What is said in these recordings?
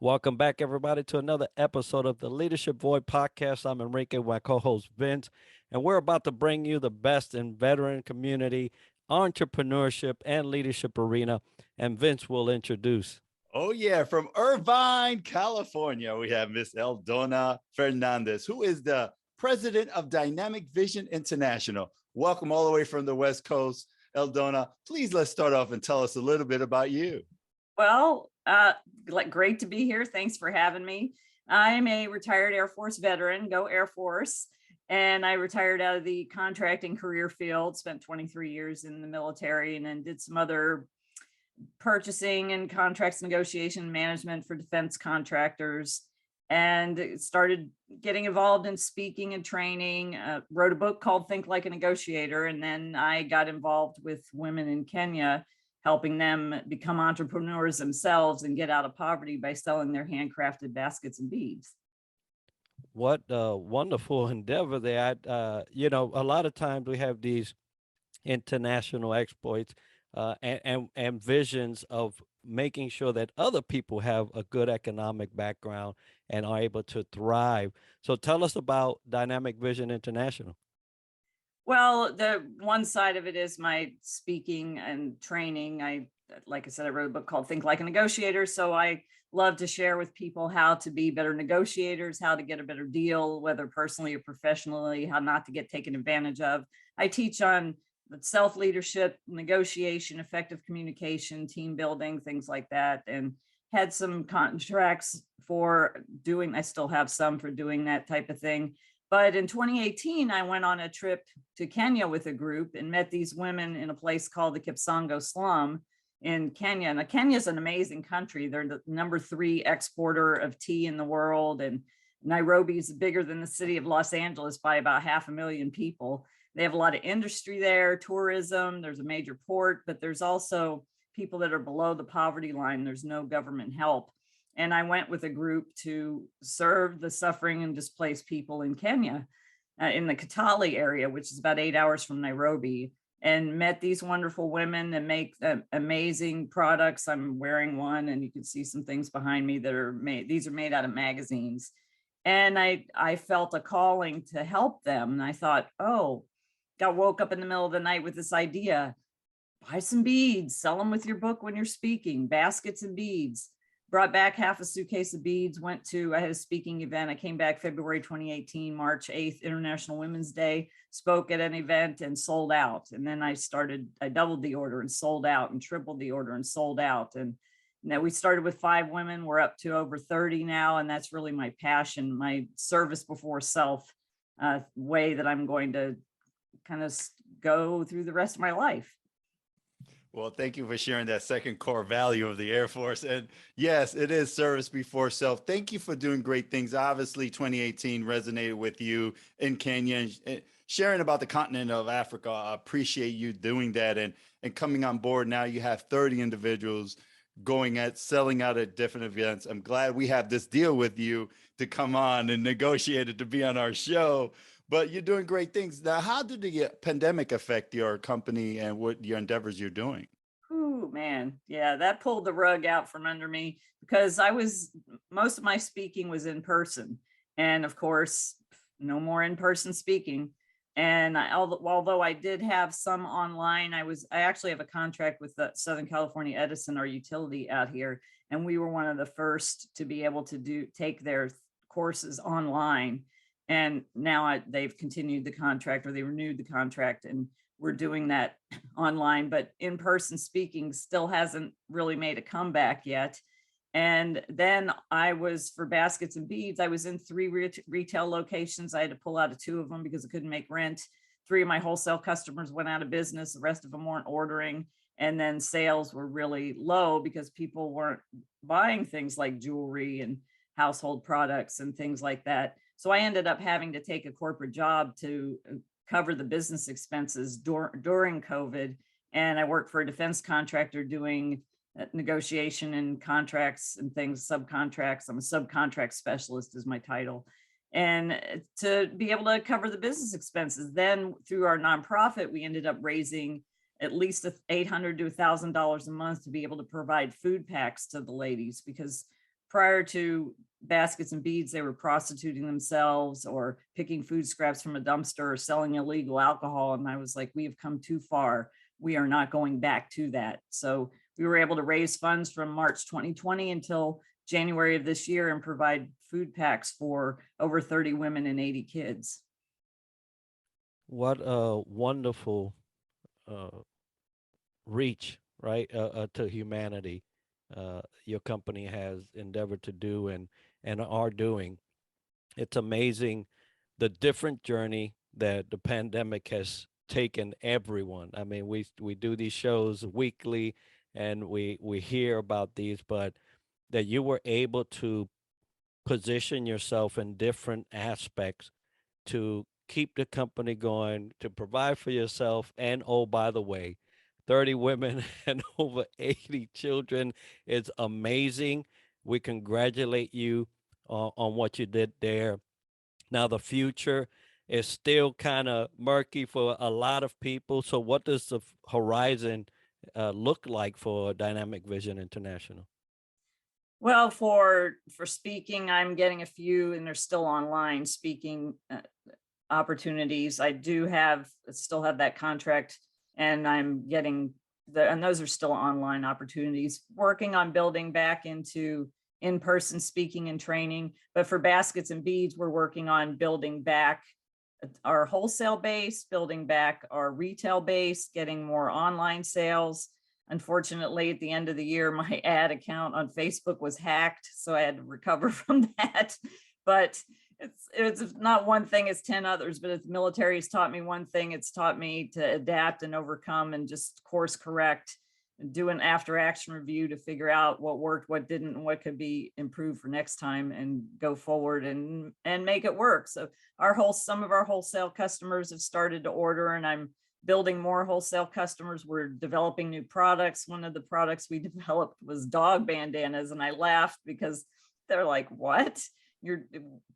Welcome back, everybody, to another episode of the Leadership Void podcast. I'm Enrique, my co-host Vince, and we're about to bring you the best in veteran community, entrepreneurship, and leadership arena. And Vince will introduce. Oh, yeah. From Irvine, California, we have Miss Eldonna Fernandez, who is the president of Dynamic Vision International. Welcome all the way from the West Coast. Eldonna, please let's start off and tell us a little bit about you. Well, great to be here. Thanks for having me. I'm a retired Air Force veteran, go Air Force. And I retired out of the contracting career field, spent 23 years in the military, and then did some other purchasing and contracts negotiation management for defense contractors, and started getting involved in speaking and training. Wrote a book called Think Like a Negotiator. And then I got involved with women in Kenya, helping them become entrepreneurs themselves and get out of poverty by selling their handcrafted baskets and beads. What a wonderful endeavor there. A lot of times we have these international exploits and visions of making sure that other people have a good economic background and are able to thrive. So tell us about Dynamic Vision International. Well, the one side of it is my speaking and training. Like I said, I wrote a book called Think Like a Negotiator. So I love to share with people how to be better negotiators, how to get a better deal, whether personally or professionally, how not to get taken advantage of. I teach on self-leadership, negotiation, effective communication, team building, things like that. And had some contracts for doing, I still have some for doing that type of thing. But in 2018, I went on a trip to Kenya with a group and met these women in a place called the Kipsongo slum in Kenya. And Kenya is an amazing country. They're the #3 exporter of tea in the world. And Nairobi is bigger than the city of Los Angeles by about 500,000 people. They have a lot of industry there, tourism, there's a major port, but there's also people that are below the poverty line. There's no government help. And I went with a group to serve the suffering and displaced people in Kenya, in the Kitale area, which is about 8 hours from Nairobi, and met these wonderful women that make amazing products. I'm wearing one, and you can see some things behind me that are made. These are made out of magazines. And I felt a calling to help them. And I thought, woke up in the middle of the night with this idea: buy some beads, sell them with your book when you're speaking, baskets and beads. Brought back half a suitcase of beads, I had a speaking event. I came back February 2018, March 8th, International Women's Day, spoke at an event and sold out. And then I doubled the order and sold out, and tripled the order and sold out. And now we started with 5 women. We're up to over 30 now. And that's really my passion, my service before self way that I'm going to kind of go through the rest of my life. Well, thank you for sharing that second core value of the Air Force. And yes, it is service before self. Thank you for doing great things. Obviously, 2018 resonated with you in Kenya and sharing about the continent of Africa. I appreciate you doing that and coming on board. Now you have 30 individuals selling out at different events. I'm glad we have this deal with you to come on and negotiate it to be on our show. But you're doing great things. Now, how did the pandemic affect your company and what your endeavors you're doing? Oh, man. Yeah, that pulled the rug out from under me, because most of my speaking was in person. And of course, no more in-person speaking. And although I did have some online, I actually have a contract with the Southern California Edison, our utility out here. And we were one of the first to be able to take their courses online. And now they've continued the contract, or they renewed the contract, and we're doing that online. But in-person speaking still hasn't really made a comeback yet. And then for baskets and beads, I was in 3 retail locations. I had to pull out of 2 of them because I couldn't make rent. 3 of my wholesale customers went out of business. The rest of them weren't ordering. And then sales were really low because people weren't buying things like jewelry and household products and things like that. So I ended up having to take a corporate job to cover the business expenses during COVID. And I worked for a defense contractor doing negotiation and contracts and things, subcontracts. I'm a subcontract specialist is my title. And to be able to cover the business expenses. Then through our nonprofit, we ended up raising at least $800 to $1,000 a month to be able to provide food packs to the ladies, because prior to Baskets and Beads, they were prostituting themselves or picking food scraps from a dumpster or selling illegal alcohol. And I was like, we have come too far. We are not going back to that. So we were able to raise funds from March 2020 until January of this year and provide food packs for over 30 women and 80 kids. What a wonderful uh, reach, right, to humanity. Your company has endeavored to do and are doing. It's amazing the different journey that the pandemic has taken everyone. I mean, we do these shows weekly, and we hear about these, but that you were able to position yourself in different aspects to keep the company going, to provide for yourself, and oh, by the way, 30 women and over 80 children is amazing. We congratulate you on what you did there. Now, the future is still kind of murky for a lot of people. So, what does the horizon look like for Dynamic Vision International? Well, for speaking, I'm getting a few, and they're still online speaking opportunities. I do have still have that contract, and I'm getting and those are still online opportunities. Working on building back into in-person speaking and training. But for Baskets and Beads, we're working on building back our wholesale base, building back our retail base, getting more online sales. Unfortunately, at the end of the year, my ad account on Facebook was hacked, so I had to recover from that. But it's not one thing, it's 10 others. But if the military has taught me one thing, it's taught me to adapt and overcome and just course correct, and do an after action review to figure out what worked, what didn't, and what could be improved for next time, and go forward and make it work. So some of our wholesale customers have started to order, and I'm building more wholesale customers. We're developing new products. One of the products we developed was dog bandanas, and I laughed because they're like, what?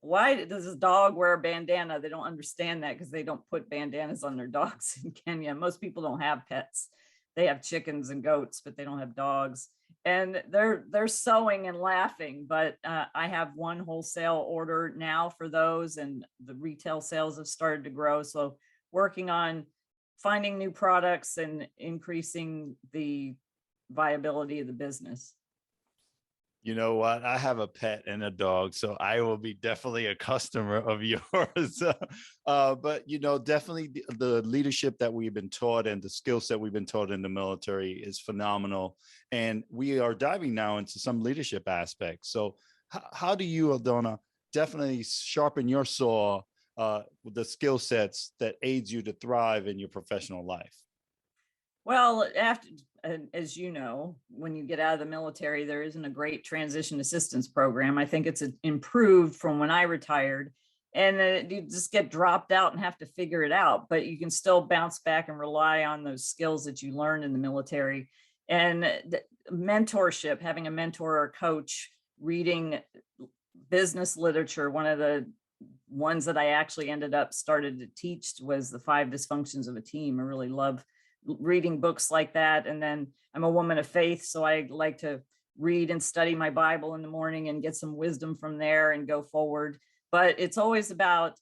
Why does this dog wear a bandana? They don't understand that because they don't put bandanas on their dogs in Kenya. Most people don't have pets. They have chickens and goats, but they don't have dogs. And they're sewing and laughing. But I have one wholesale order now for those, and the retail sales have started to grow. So working on finding new products and increasing the viability of the business. You know what? I have a pet and a dog, so I will be definitely a customer of yours. But definitely the leadership that we've been taught and the skill set we've been taught in the military is phenomenal. And we are diving now into some leadership aspects. So how do you, Eldonna, definitely sharpen your saw with the skill sets that aids you to thrive in your professional life? Well, as you know, when you get out of the military, there isn't a great transition assistance program. I think it's improved from when I retired, and you just get dropped out and have to figure it out, but you can still bounce back and rely on those skills that you learned in the military. And mentorship, having a mentor or coach, reading business literature. One of the ones that I actually ended up started to teach was the 5 dysfunctions of a team. I really love reading books like that. And then I'm a woman of faith, so I like to read and study my Bible in the morning and get some wisdom from there and go forward. But it's always about,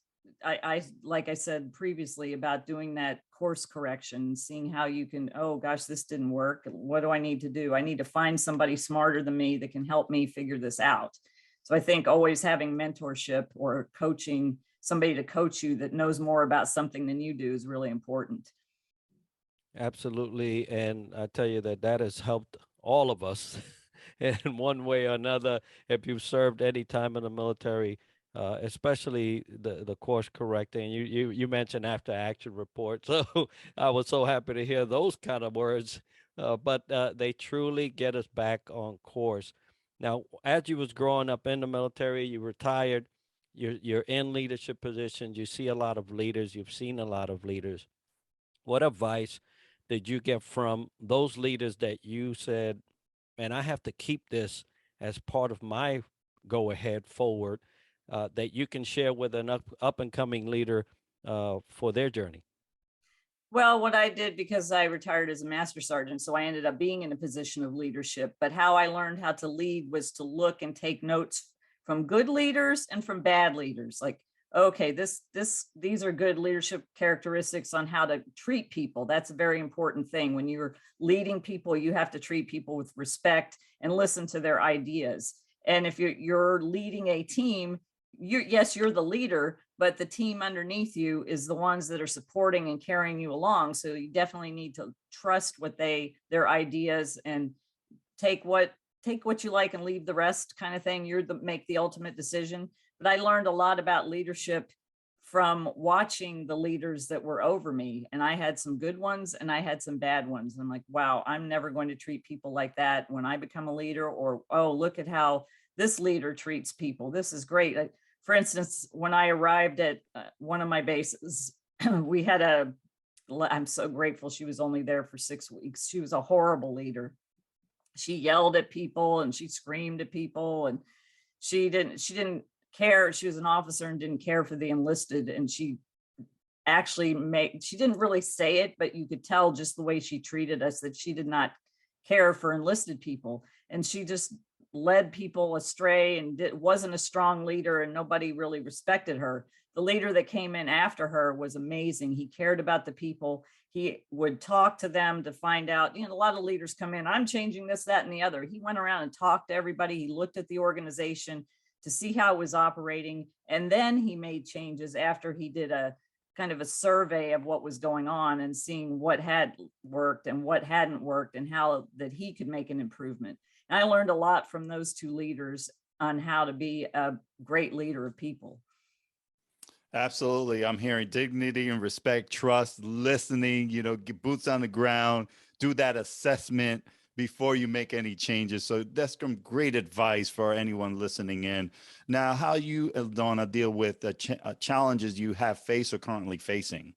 I like I said previously, about doing that course correction, seeing how you can, oh gosh, this didn't work. What do I need to do? I need to find somebody smarter than me that can help me figure this out. So I think always having mentorship or coaching, somebody to coach you that knows more about something than you do, is really important. Absolutely. And I tell you that has helped all of us in one way or another. If you've served any time in the military, especially the course correcting, you mentioned after action reports. So I was so happy to hear those kind of words. But they truly get us back on course. Now, as you was growing up in the military, you retired, you're in leadership positions, you see a lot of leaders, you've seen a lot of leaders. What advice did you get from those leaders that you said, man, I have to keep this as part of my go ahead forward, that you can share with an up and coming leader for their journey? Well, what I did, because I retired as a master sergeant, so I ended up being in a position of leadership. But how I learned how to lead was to look and take notes from good leaders and from bad leaders. Like, okay, these are good leadership characteristics on how to treat people. That's a very important thing. When you're leading people, you have to treat people with respect and listen to their ideas. And if you're leading a team, yes, you're the leader, but the team underneath you is the ones that are supporting and carrying you along. So you definitely need to trust their ideas, and take what you like and leave the rest, kind of thing. Make the ultimate decision. But I learned a lot about leadership from watching the leaders that were over me. And I had some good ones and I had some bad ones. And I'm like, wow, I'm never going to treat people like that when I become a leader. Or, oh, look at how this leader treats people. This is great. For instance, when I arrived at one of my bases, we had I'm so grateful she was only there for 6 weeks. She was a horrible leader. She yelled at people and she screamed at people, and she didn't care. She was an officer and didn't care for the enlisted. And she didn't really say it, but you could tell just the way she treated us that she did not care for enlisted people. And she just led people astray and wasn't a strong leader, and nobody really respected her. The leader that came in after her was amazing. He cared about the people. He would talk to them to find out, a lot of leaders come in, I'm changing this, that, and the other. He went around and talked to everybody. He looked at the organization to see how it was operating. And then he made changes after he did a kind of a survey of what was going on and seeing what had worked and what hadn't worked, and how that he could make an improvement. And I learned a lot from those two leaders on how to be a great leader of people. Absolutely. I'm hearing dignity and respect, trust, listening, get boots on the ground, do that assessment before you make any changes. So that's some great advice for anyone listening in. Now, how you, Eldonna, deal with the challenges you have faced or currently facing?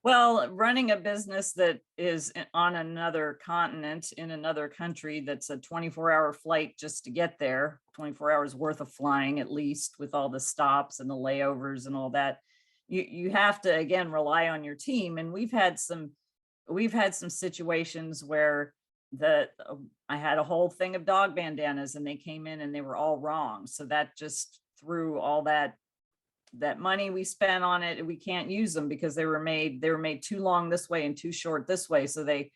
Well, running a business that is on another continent, in another country, that's a 24-hour flight just to get there, 24 hours worth of flying at least, with all the stops and the layovers and all that. You have to, again, rely on your team. And we've had some situations where I had a whole thing of dog bandanas and they came in and they were all wrong. So that just threw all that money we spent on it. We can't use them because they were made too long this way and too short this way. So they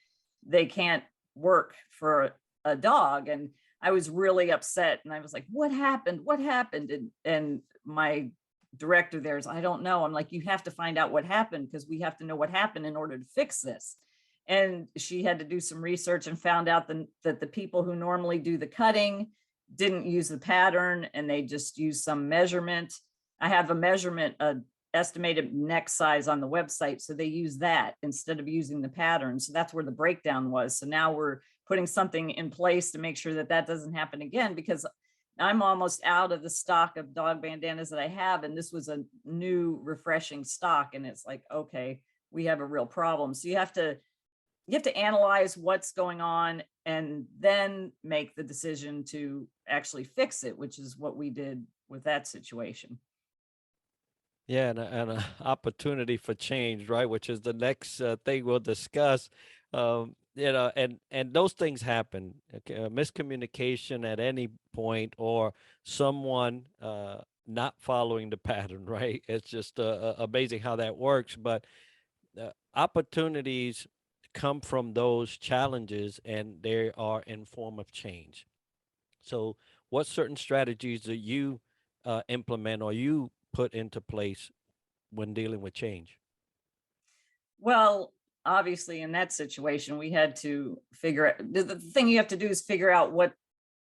can't work for a dog. And I was really upset. And I was like, what happened? What happened? And my director there's, I don't know. I'm like, you have to find out what happened, because we have to know what happened in order to fix this. And she had to do some research and found out that the people who normally do the cutting didn't use the pattern, and they just used some measurement. I have a measurement, estimated neck size on the website. So they use that instead of using the pattern. So that's where the breakdown was. So now we're putting something in place to make sure that doesn't happen again, because I'm almost out of the stock of dog bandanas that I have. And this was a new, refreshing stock. And it's like, okay, we have a real problem. So you have to analyze what's going on and then make the decision to actually fix it, which is what we did with that situation. Yeah, and a opportunity for change, right? Which is the next thing we'll discuss. And those things happen. Okay, miscommunication at any point, or someone not following the pattern, right? It's just amazing how that works. But opportunities come from those challenges, and they are in form of change. So, what certain strategies do you implement or you put into place when dealing with change? Well, obviously in that situation, we had to figure out, the thing you have to do is figure out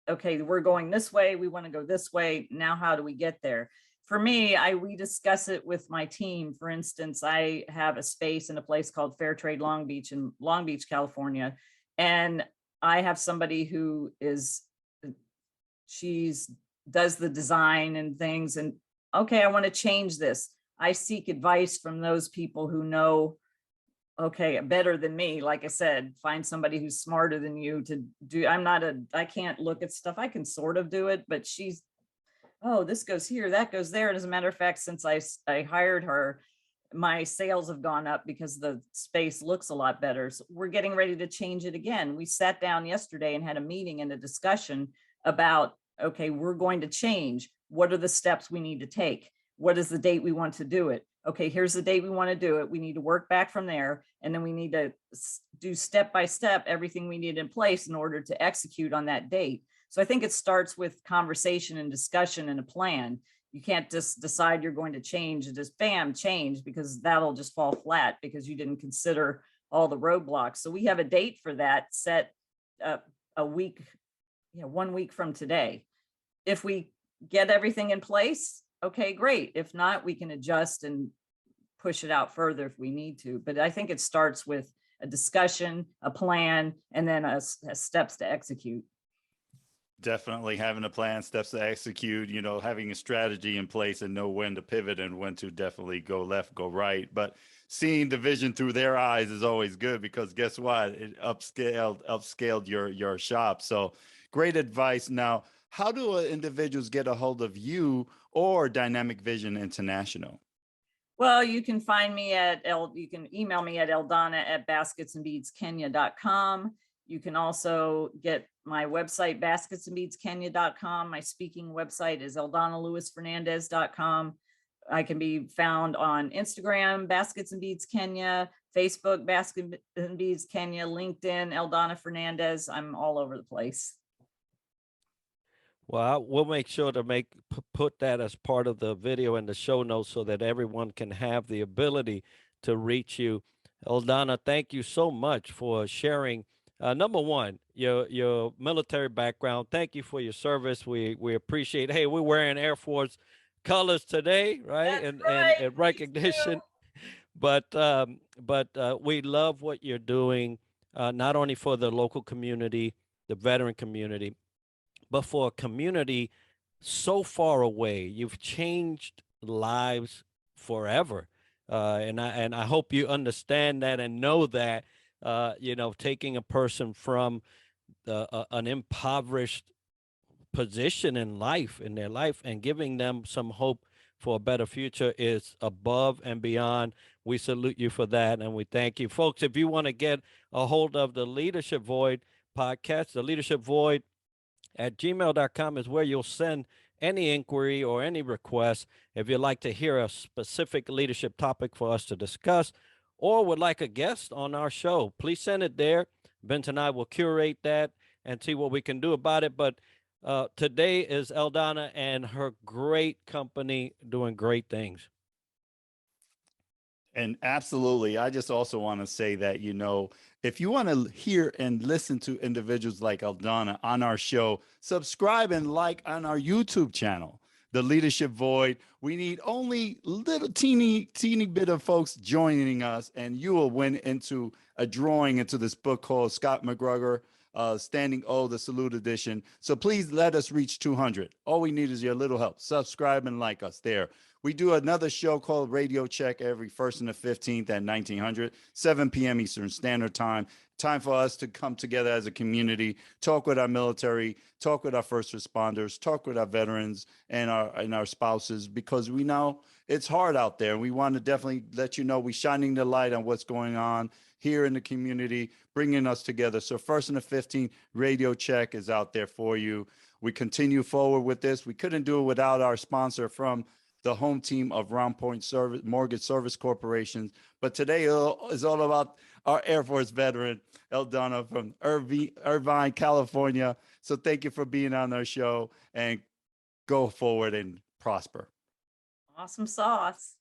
okay, we're going this way, we want to go this way. Now, how do we get there? For me, we discuss it with my team. For instance, I have a space in a place called Fair Trade Long Beach in Long Beach, California. And I have somebody who does the design and things. And okay, I want to change this. I seek advice from those people who know, okay, better than me. Like I said, find somebody who's smarter than you to do. I can't look at stuff. I can sort of do it, but oh, this goes here, that goes there. And as a matter of fact, since I hired her, my sales have gone up because the space looks a lot better. So we're getting ready to change it again. We sat down yesterday and had a meeting and a discussion about, okay, we're going to change. What are the steps we need to take? What is the date we want to do it? Okay, here's the date we want to do it. We need to work back from there. And then we need to do step by step everything we need in place in order to execute on that date. So I think it starts with conversation and discussion and a plan. You can't just decide you're going to change and just bam, change, because that'll just fall flat because you didn't consider all the roadblocks. So we have a date for that set a week, 1 week from today. If we get everything in place, okay, great. If not, we can adjust and push it out further if we need to. But I think it starts with a discussion, a plan, and then a steps to execute. Definitely having a plan, steps to execute, having a strategy in place and know when to pivot and when to definitely go left, go right. But seeing the vision through their eyes is always good, because guess what? It upscaled your shop. So great advice. Now, how do individuals get a hold of you or Dynamic Vision International? Well, you can find me you can email me at eldonna@basketsandbeadskenya.com. You can also get my website, basketsandbeadskenya.com. My speaking website is eldonnaLewisFernandez.com. I can be found on Instagram, Baskets and Beads Kenya, Facebook, Baskets and Beads Kenya, LinkedIn, Eldonna Fernandez. I'm all over the place. Well, we'll make sure to put that as part of the video and the show notes so that everyone can have the ability to reach you. Eldonna, thank you so much for sharing. Number one, your military background. Thank you for your service. We appreciate. Hey, we're wearing Air Force colors today, right? That's right. And recognition. But we love what you're doing, not only for the local community, the veteran community, but for a community so far away. You've changed lives forever, and I hope you understand that and know that. Taking a person from an impoverished position in their life, and giving them some hope for a better future is above and beyond. We salute you for that, and we thank you. Folks, if you want to get a hold of the Leadership Void podcast, the Leadership Void at gmail.com is where you'll send any inquiry or any request. If you'd like to hear a specific leadership topic for us to discuss, or would like a guest on our show, please send it there. Vince and I will curate that and see what we can do about it. But today is Eldonna and her great company doing great things. And absolutely. I just also want to say that, if you want to hear and listen to individuals like Eldonna on our show, subscribe and like on our YouTube channel, The Leadership Void. We need only little teeny bit of folks joining us, and you will win into a drawing into this book called Scott McGregor, Standing O, the Salute Edition. So please let us reach 200. All we need is your little help. Subscribe and like us there. We do another show called Radio Check every 1st and the 15th at 1900, 7 p.m. Eastern Standard Time. Time for us to come together as a community, talk with our military, talk with our first responders, talk with our veterans and our spouses, because we know it's hard out there. We want to definitely let you know we're shining the light on what's going on here in the community, bringing us together. So 1st and the 15th, Radio Check is out there for you. We continue forward with this. We couldn't do it without our sponsor from the home team of Round Point Mortgage Service Corporation. But today is all about our Air Force veteran, Eldonna from Irvine, California. So thank you for being on our show, and go forward and prosper. Awesome sauce.